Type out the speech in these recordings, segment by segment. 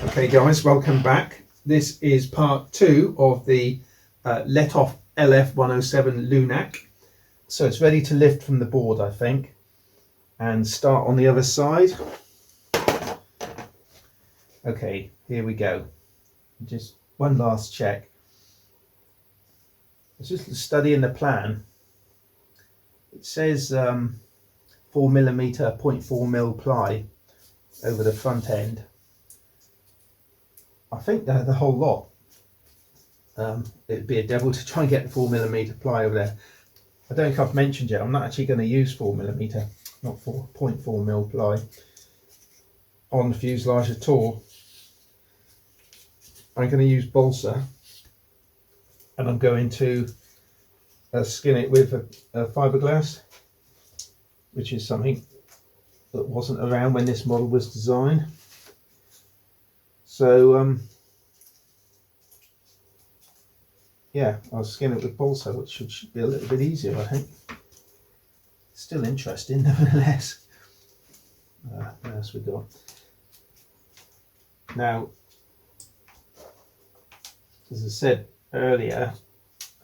Okay guys, welcome back. This is part 2 of the let off LF107 Lunak. So it's ready to lift from the board, I think, and start on the other side. Okay, here we go. Just one last check. I was just studying the plan. It says 4mm 0.4mm ply over the front end. I think that the whole lot. It'd be a devil to try and get the 4mm ply over there. I don't think I've mentioned yet, I'm not actually going to use 4mm, not 0.4mm ply on the fuselage at all. I'm going to use balsa, and I'm going to skin it with a fiberglass, which is something that wasn't around when this model was designed. So yeah, I'll skin it with balsa, which should be a little bit easier, I think. Still interesting, nevertheless. What else we got? Now, as I said earlier,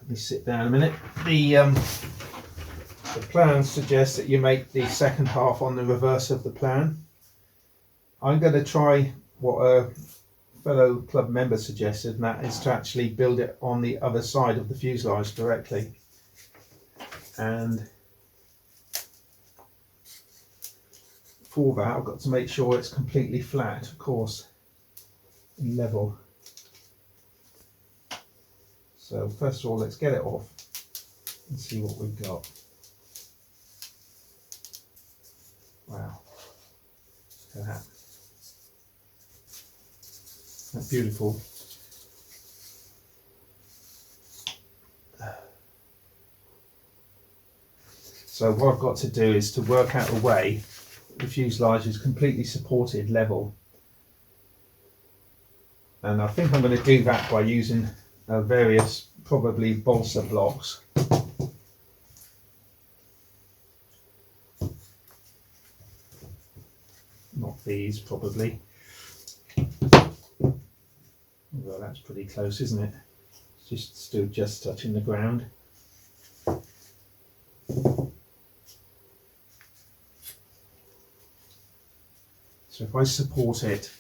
let me sit down a minute. The plan suggests that you make the second half on the reverse of the plan. I'm going to try what a fellow club member suggested, and that is to actually build it on the other side of the fuselage directly. And for that, I've got to make sure it's completely flat, of course, and level. So first of all, let's get it off and see what we've got. Wow, look at that. That's beautiful. So what I've got to do is to work out a way the fuselage is completely supported level, and I think I'm going to do that by using various probably balsa blocks. Not these probably. Well, that's pretty close, isn't it? It's just still just touching the ground. So if I support it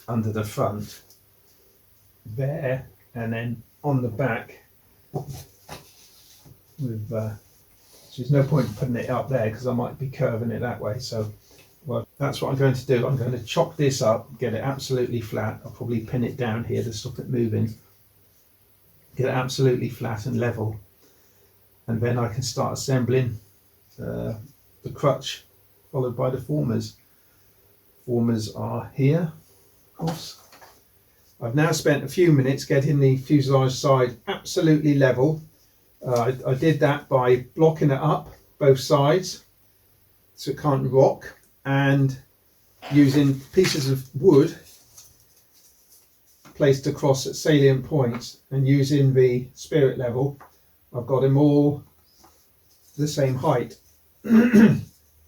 under the front there, and then on the back with so there's no point in putting it up there because I might be curving it that way. So well, that's what I'm going to do. I'm going to chop this up, get it absolutely flat. I'll probably pin it down here to stop it moving. Get it absolutely flat and level, and then I can start assembling the crutch, followed by the formers. Formers are here, of course. I've now spent a few minutes getting the fuselage side absolutely level. I did that by blocking it up both sides so it can't rock, and using pieces of wood placed across at salient points, and using the spirit level, I've got them all the same height.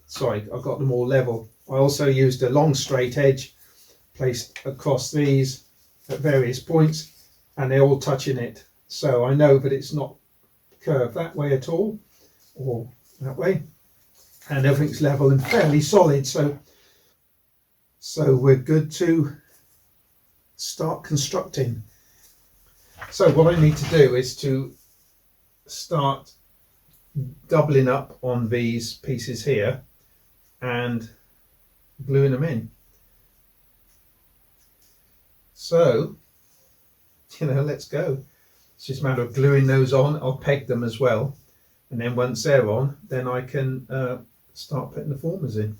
Sorry, I've got them all level. I also used a long straight edge placed across these at various points, and they're all touching it, so I know that it's not curved that way at all, or that way, and everything's level and fairly solid, so we're good to start constructing. So what I need to do is to start doubling up on these pieces here and gluing them in. So, let's go. It's just a matter of gluing those on. I'll peg them as well, and then once they're on, then I can start putting the formers in.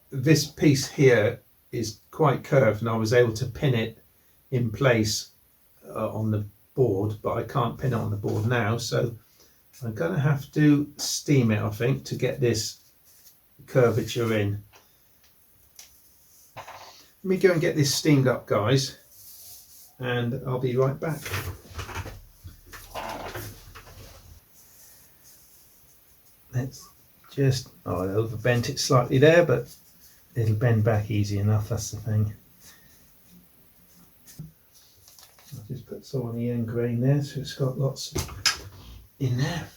This piece here is quite curved, and I was able to pin it in place on the board, but I can't pin it on the board now, so I'm going to have to steam it, I think, to get this curvature in. Let me go and get this steamed up, guys, and I'll be right back. Let's just, I overbent it slightly there, but it'll bend back easy enough, that's the thing. I'll just put some on the end grain there so it's got lots in there.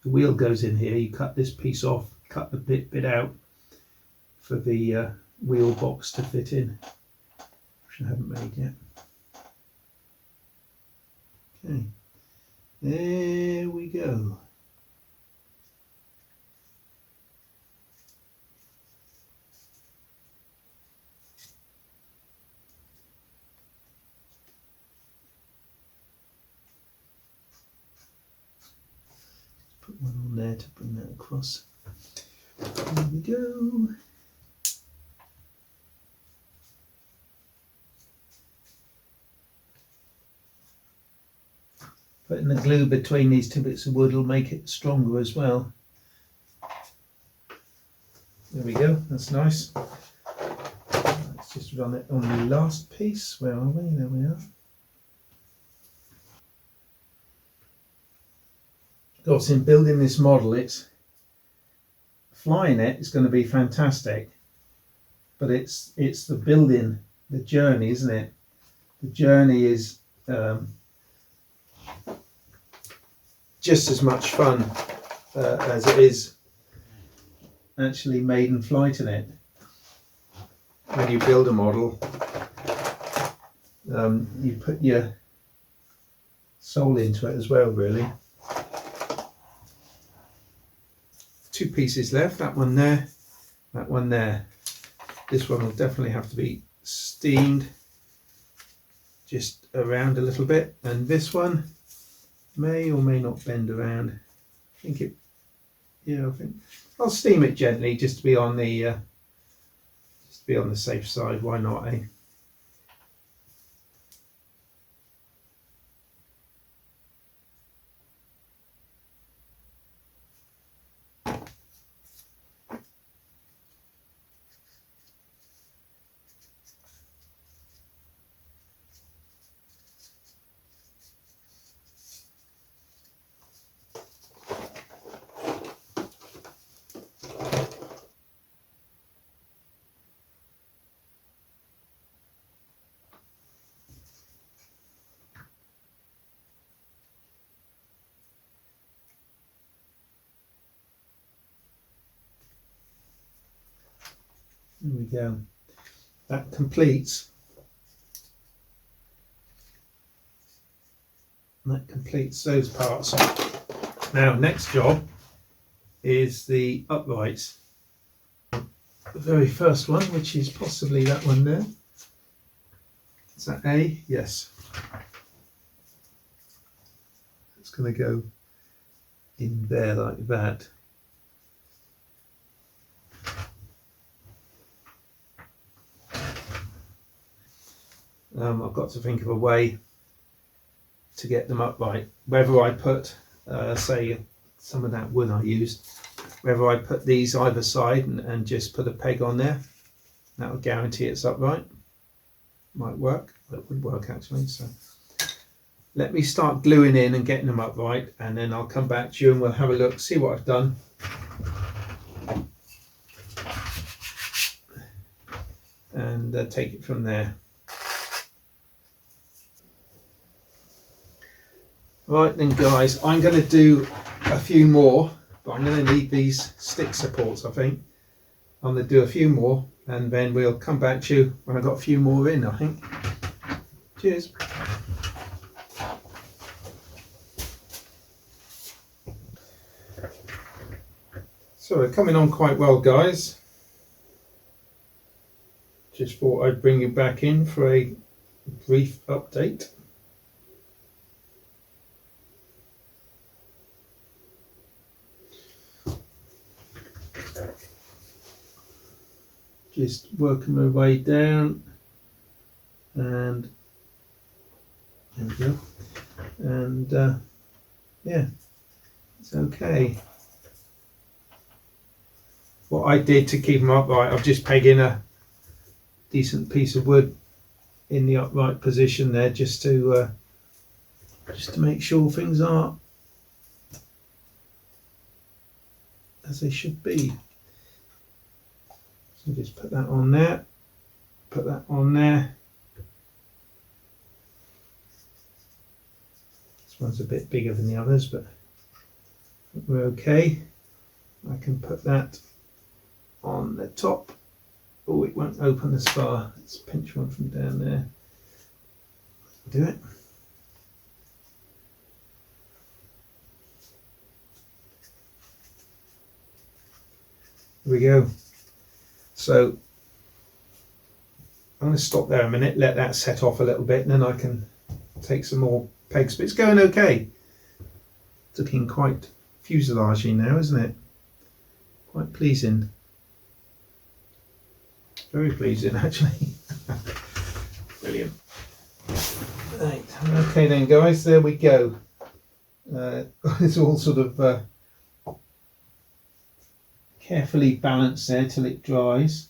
The wheel goes in here, you cut this piece off, cut the bit out for the wheel box to fit in, which I haven't made yet. Okay, there we go. Put one on there to bring that across. There we go. Putting the glue between these two bits of wood will make it stronger as well. There we go, that's nice. Let's just run it on the last piece. Where are we? There we are. Of course, in building this model, flying it's going to be fantastic, but it's the building, the journey, isn't it? The journey is just as much fun as it is actually maiden flight in it. When you build a model, you put your soul into it as well, really. Two pieces left, that one there, that one there. This one will definitely have to be steamed just around a little bit, and this one may or may not bend around. I think it, yeah, I think I'll steam it gently just to be on the safe side. Why not, eh? There we go. That completes. That completes those parts. Now, next job is the uprights. The very first one, which is possibly that one there. Is that A? Yes. It's going to go in there like that. I've got to think of a way to get them upright. Whether I put, say, some of that wood I used, whether I put these either side and just put a peg on there, that would guarantee it's upright. Might work. It would work actually. So let me start gluing in and getting them upright, and then I'll come back to you and we'll have a look, see what I've done. And take it from there. Right then guys, I'm going to do a few more, but I'm going to need these stick supports, I think. I'm going to do a few more and then we'll come back to you when I've got a few more in, I think. Cheers. So we're coming on quite well, guys. Just thought I'd bring you back in for a brief update. Just working my way down, and there we go, and yeah, it's okay. What I did to keep them upright, I've just pegged in a decent piece of wood in the upright position there, just to make sure things are as they should be. So just put that on there, put that on there. This one's a bit bigger than the others, but we're okay. I can put that on the top. Oh, it won't open the spar. Let's pinch one from down there. Do it. There we go. So I'm going to stop there a minute, let that set off a little bit, and then I can take some more pegs. But it's going okay. It's looking quite fuselagey now, isn't it? Quite pleasing. Very pleasing, actually. Brilliant. Right. Okay then, guys, there we go. It's all sort of carefully balanced there till it dries.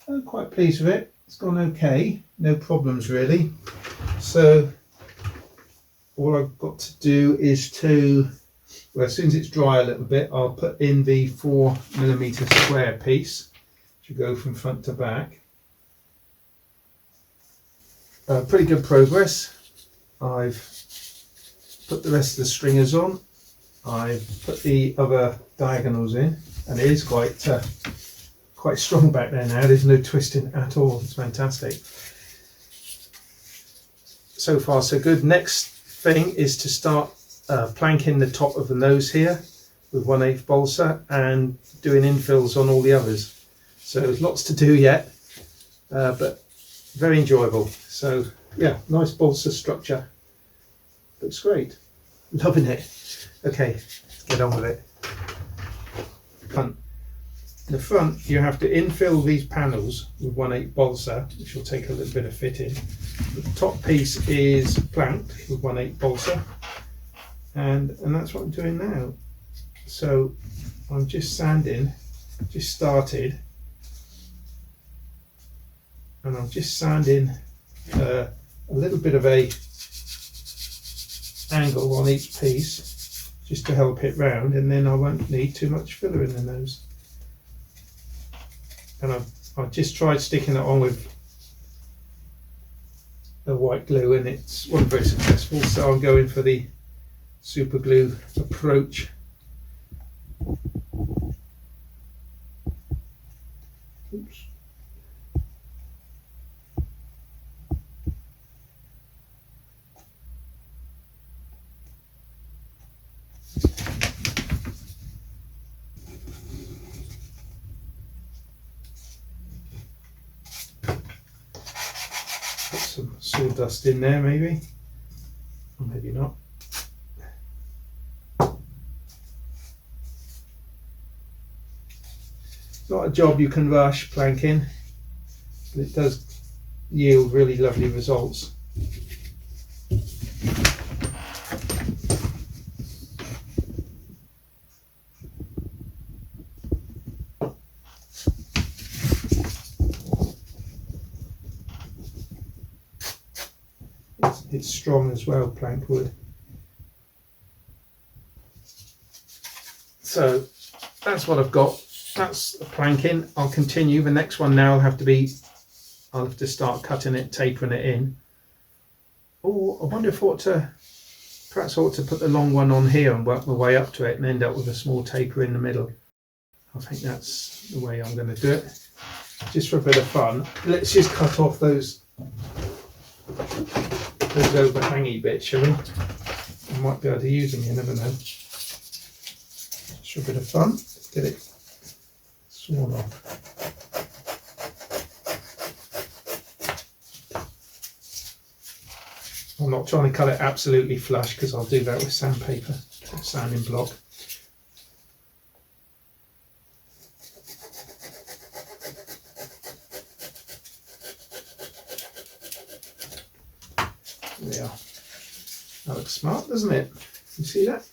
I'm quite pleased with it. It's gone okay, no problems really. So all I've got to do is to, well, as soon as it's dry a little bit, I'll put in the 4mm square piece to go from front to back. Pretty good progress. I've put the rest of the stringers on. I've put the other diagonals in, and it is quite strong back there now. There's no twisting at all. It's fantastic. So far so good. Next thing is to start planking the top of the nose here with 1/8 balsa and doing infills on all the others. So there's lots to do yet, but very enjoyable. So yeah, nice balsa structure. Looks great. Loving it. Okay, let's get on with it. Front. In the front, you have to infill these panels with 1/8 balsa, which will take a little bit of fitting. The top piece is planked with 1/8 balsa, and that's what I'm doing now. So I'm just sanding, just started, and I'm just sanding a little bit of a angle on each piece just to help it round, and then I won't need too much filler in the nose. And I've just tried sticking it on with a white glue, and it wasn't very successful, so I'm going for the super glue approach. Oops. Put some sawdust in there maybe, or maybe not. Not a job you can rush planking, but it does yield really lovely results. It's strong as well, plank wood. So that's what I've got. That's the planking. I'll continue. The next one now I'll have to start cutting it, tapering it in. Oh, I wonder if perhaps I ought to put the long one on here and work my way up to it and end up with a small taper in the middle. I think that's the way I'm going to do it. Just for a bit of fun. Let's just cut off those overhangy bits, shall we? I might be able to use them, you never know. Just for a bit of fun. Let's get it sawn off. I'm not trying to cut it absolutely flush because I'll do that with sandpaper, sanding block. There we are. That looks smart, doesn't it? You see that?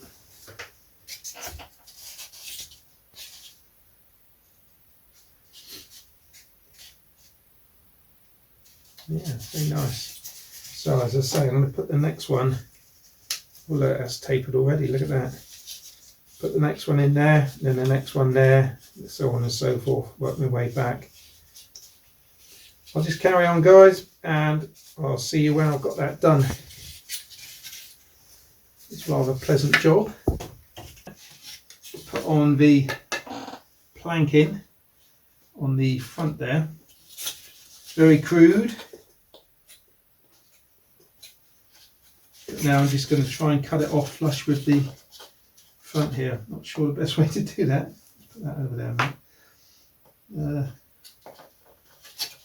Yeah, very nice. So as I say, I'm going to put the next one. Well, that's tapered already. Look at that. put the next one in there, then the next one there, so on and so forth, work my way back. I'll just carry on, guys, and I'll see you when I've got that done. It's rather a pleasant job. Put on the planking on the front there. Very crude. But now I'm just going to try and cut it off flush with the front here. Not sure the best way to do that. Put that over there, mate.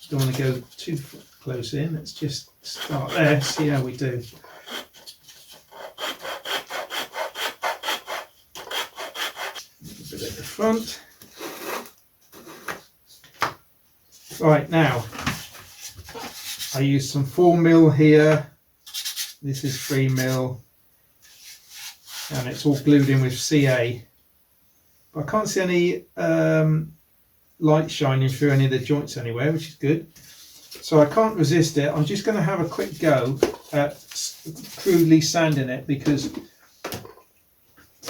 Don't want to go too close in. Let's just start there, see how we do. A little bit at the front. Right, now I use some 4mm here. This is 3mm, and it's all glued in with CA. I can't see any light shining through any of the joints anywhere, which is good. So I can't resist it. I'm just going to have a quick go at crudely sanding it, because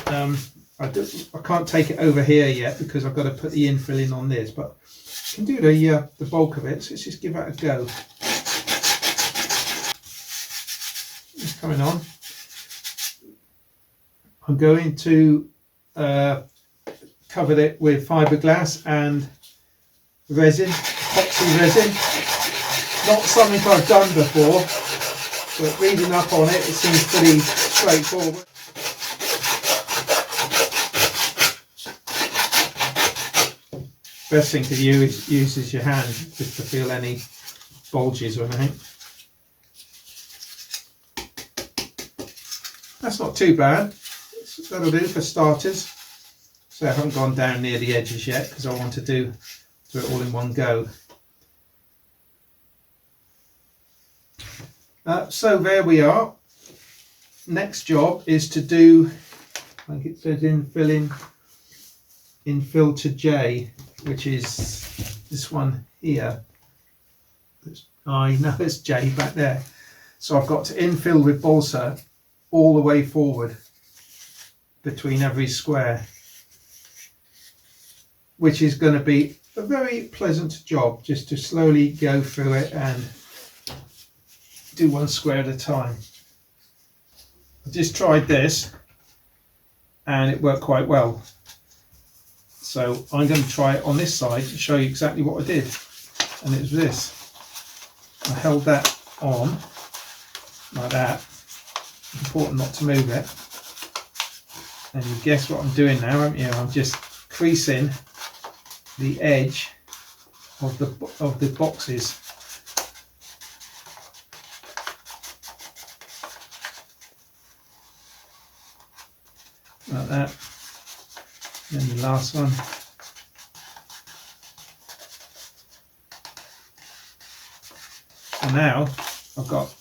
I can't take it over here yet because I've got to put the infill in on this, but I can do the bulk of it. So let's just give that a go. It's coming on. I'm going to cover it with fiberglass and resin, epoxy resin. Not something I've done before, but reading up on it, it seems pretty straightforward. Best thing to use is your hand, just to feel any bulges or anything. That's not too bad. That'll do for starters. So I haven't gone down near the edges yet because I want to do it all in one go. So there we are. Next job is to do, I think it says infill to J, which is this one here. I know it's J back there. So I've got to infill with balsa all the way forward between every square, which is going to be a very pleasant job, just to slowly go through it and do one square at a time. I just tried this and it worked quite well. So I'm going to try it on this side and show you exactly what I did. And it was this. I held that on like that. Important not to move it. And you guess what I'm doing now, haven't you? I'm just creasing the edge of the boxes. Like that. Then the last one. And now I've got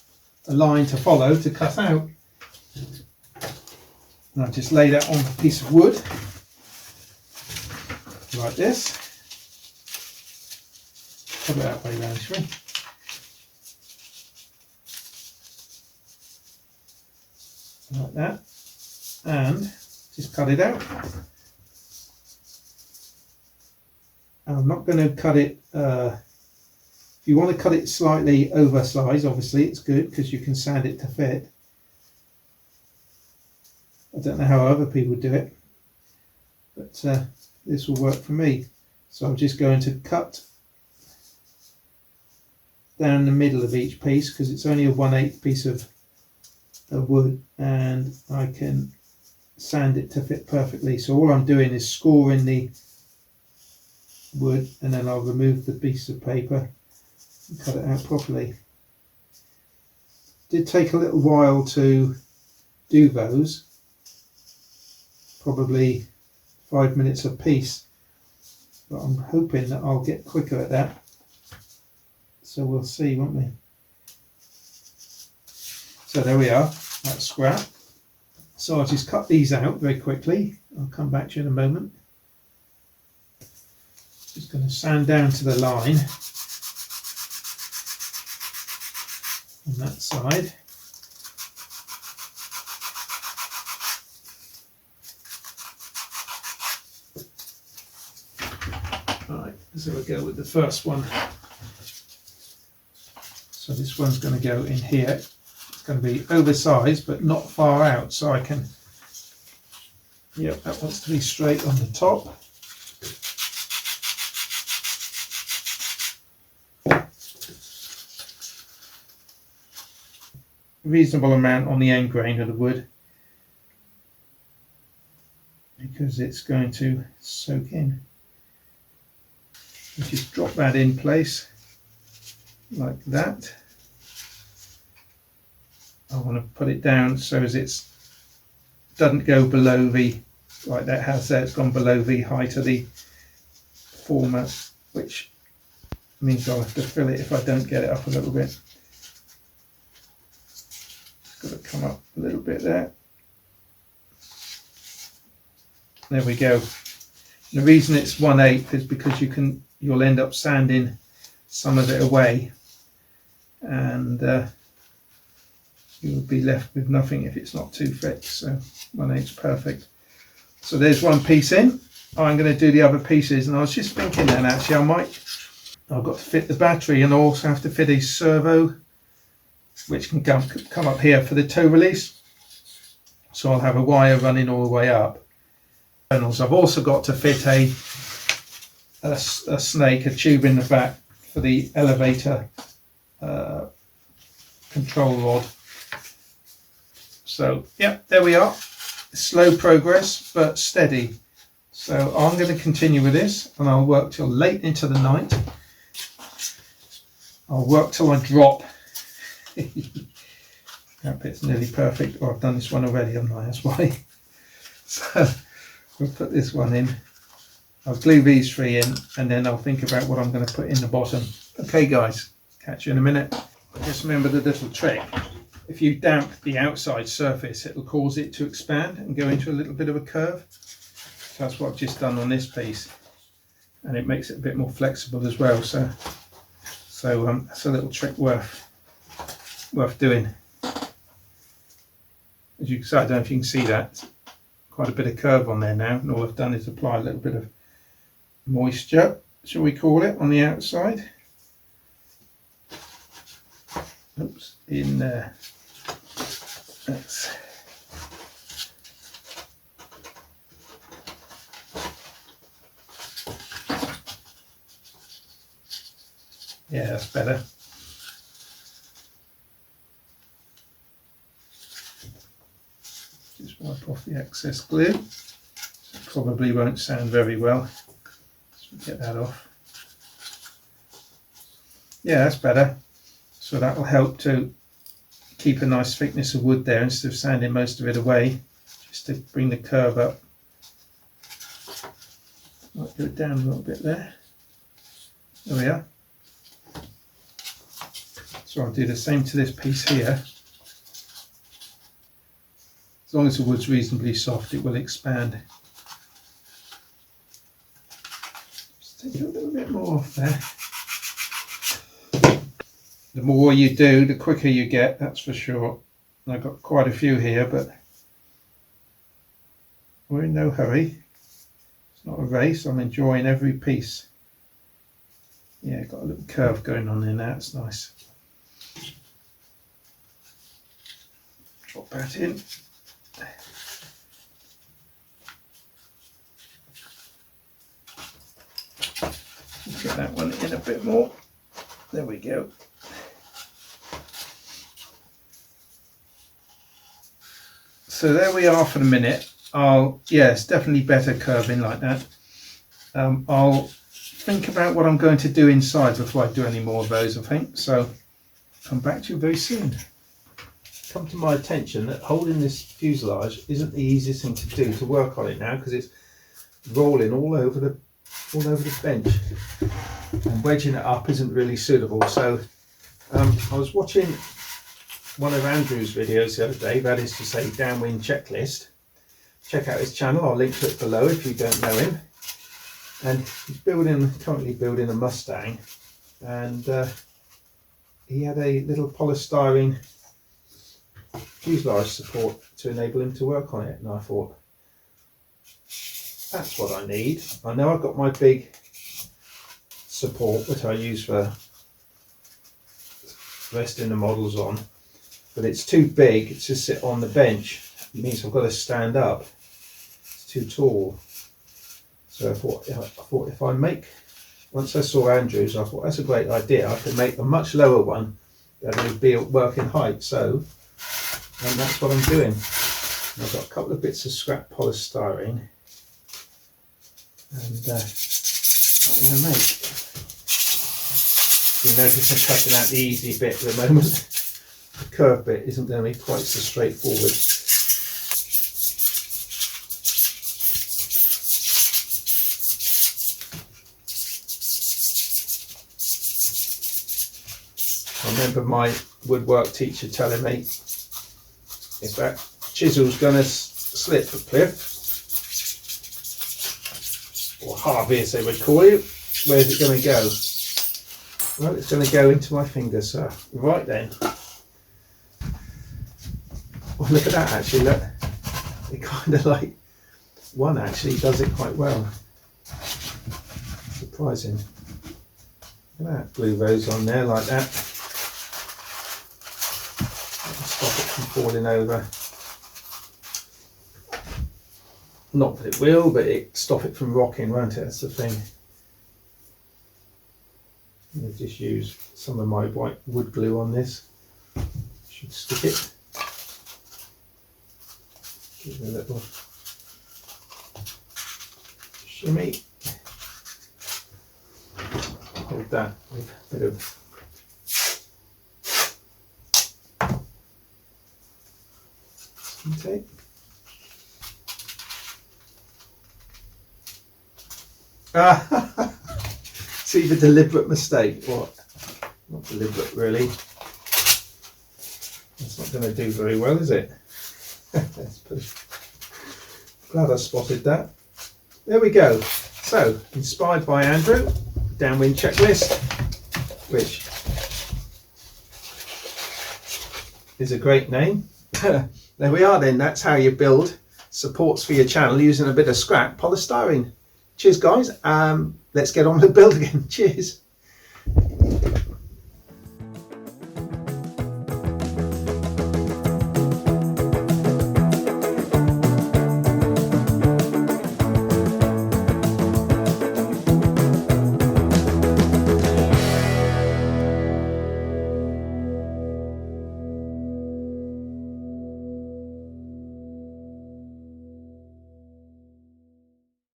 a line to follow to cut out. And I've just laid that on a piece of wood like this. Put it that way round, shall we? Like that. And just cut it out. And I'm not going to cut it, if you want to cut it slightly oversized, obviously it's good because you can sand it to fit. I don't know how other people do it, but this will work for me. So I'm just going to cut down the middle of each piece because it's only a 1/8 piece of wood, and I can sand it to fit perfectly. So all I'm doing is scoring the wood, and then I'll remove the piece of paper and cut it out properly. It did take a little while to do those, probably 5 minutes a piece, but I'm hoping that I'll get quicker at that. So we'll see, won't we? So there we are, that's scrap. So I'll just cut these out very quickly. I'll come back to you in a moment. Just going to sand down to the line on that side. So we'll go with the first one. So this one's going to go in here. It's going to be oversized but not far out, so I can, yep, that wants to be straight on the top. Reasonable amount on the end grain of the wood, because it's going to soak in. You just drop that in place like that. I want to put it down so as it doesn't go below the, like that has there, it's gone below the height of the former, which means I'll have to fill it if I don't get it up a little bit. Got to come up a little bit there. There we go. And the reason it's 1/8 is because you'll end up sanding some of it away, and you'll be left with nothing if it's not too thick. So 1/8 is perfect. So there's one piece in. I'm going to do the other pieces, and I was just thinking then actually I've got to fit the battery, and I also have to fit a servo, which can come up here for the toe release. So I'll have a wire running all the way up. I've also got to fit a snake, a tube in the back for the elevator control rod. So yeah, there we are. Slow progress but steady. So I'm going to continue with this, and I'll work till late into the night. I'll work till I drop. That bit's nearly perfect. Oh, I've done this one already, haven't I? That's why. So we'll put this one in. I'll glue these three in, and then I'll think about what I'm going to put in the bottom. Okay guys, catch you in a minute. Just remember the little trick. If you damp the outside surface, it will cause it to expand and go into a little bit of a curve. So that's what I've just done on this piece, and it makes it a bit more flexible as well. So that's a little trick worth doing. As you can see, I don't know if you can see that, quite a bit of curve on there now, and all I've done is apply a little bit of moisture, shall we call it, on the outside. Oops, in there. Yeah, that's better. Just wipe off the excess glue. It probably won't sound very well. So get that off. Yeah, that's better. So that will help to keep a nice thickness of wood there instead of sanding most of it away, just to bring the curve up. Might go down a little bit there. There we are. So I'll do the same to this piece here. As long as the wood's reasonably soft, it will expand. Just take a little bit more off there. The more you do, the quicker you get, that's for sure. I've got quite a few here, but we're in no hurry. It's not a race, I'm enjoying every piece. Yeah, got a little curve going on in there, it's nice. Drop that in. Get that one in a bit more. There we go. So there we are for the minute. Yeah, it's definitely better curving like that. I'll think about what I'm going to do inside before I do any more of those, I think. So come back to you very soon. Come to my attention that holding this fuselage isn't the easiest thing to do to work on it now, because it's rolling all over the bench, and wedging it up isn't really suitable. So I was watching one of Andrew's videos the other day, that is to say Downwind Checklist. Check out his channel, I'll link to it below if you don't know him. And he's currently building a Mustang, and he had a little polystyrene fuselage support to enable him to work on it, and I thought, that's what I need. I know I've got my big support that I use for resting the models on, but it's too big to sit on the bench. It means I've got to stand up. It's too tall. So I thought if I make, once I saw Andrew's, I thought that's a great idea. I could make a much lower one that would be at working height. So, and that's what I'm doing. And I've got a couple of bits of scrap polystyrene, and what I'm going to make. You notice I'm cutting out the easy bit at the moment. The curved bit isn't going to be quite so straightforward. I remember my woodwork teacher telling me, if that chisel's going to slip, Cliff, or Harvey as they would call you, where's it going to go? Well, it's going to go into my finger, sir. Right then. Well, look at that, actually. Look, it kind of like one actually does it quite well. Surprising. Look at that, blue rose on there like that. That'll stop it from falling over. Not that it will, but it stop it from rocking, won't it? That's the thing. I'll just use some of my white wood glue on this. Should stick it. Give it a little shimmy. Hold that with a bit of skin tape. See the deliberate mistake. What? Not deliberate, really. That's not going to do very well, is it? Glad I spotted that. There we go. So, inspired by Andrew, downwind checklist, which is a great name. There we are then. That's how you build supports for your channel using a bit of scrap polystyrene. Cheers, guys. Let's get on with the build again. Cheers.